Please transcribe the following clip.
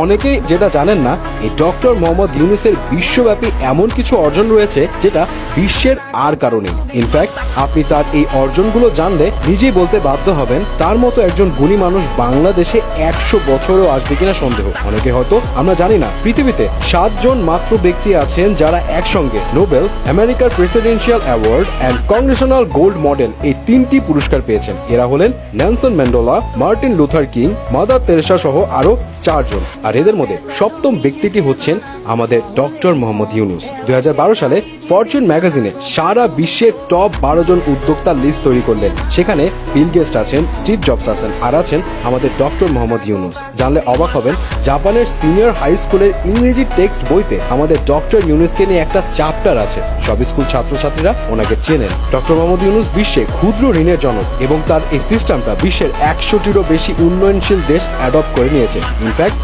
অনেকেই যেটা জানেন না, এই ডক্টর মোহাম্মদ ইউনূসের বিশ্বব্যাপী এমন কিছু অর্জন রয়েছে যেটা বিশ্বের আর কারণে। ইনফ্যাক্ট আপনি তার এই অর্জনগুলো জানলে নিজেই বলতে বাধ্য হবেন তার মতো একজন গুণী মানুষ বাংলাদেশে 100 বছরও আসবে কিনা সন্দেহ। অনেকে হয়তো আমরা জানি না, পৃথিবীতে 7 জন মাত্র ব্যক্তি আছেন যারা একসঙ্গে নোবেল, আমেরিকার presidential award and Congressional gold model এই 3টি পুরস্কার পেয়েছেন। এরা হলেন Nelson Mandela, Martin Luther king, mother Teresa সহ আরো 4 জন। আর এদের মধ্যে সপ্তম ব্যক্তিটি হচ্ছেন আমাদের ডক্টর মোহাম্মদ ইউনূস। 2012 সালে ফরচুন ম্যাগাজিনে সারা বিশ্বের টপ 12 জন উদ্যোক্তার লিস্ট তৈরি করলেন। সেখানে বিল গেটস আছেন, স্টিভ জবস আছেন, আর আছেন আমাদের ডক্টর মোহাম্মদ ইউনূস। জানলে অবাক হবেন, জাপানের সিনিয়র হাই স্কুলের ইংরেজি টেক্সট বইতে আমাদের ডক্টর ইউনূসকে নিয়ে একটা চ্যাপ্টার আছে। সব স্কুল ছাত্রছাত্রীরা ওনাকে চেনেন। ডক্টর মোহাম্মদ ইউনূস বিশ্বে ক্ষুদ্র ঋণের জনক এবং তার এই সিস্টেমটা বিশ্বের 100টিরও বেশি উন্নয়নশীল দেশ অ্যাডপ্ট করে নিয়েছে। ইনফ্যাক্ট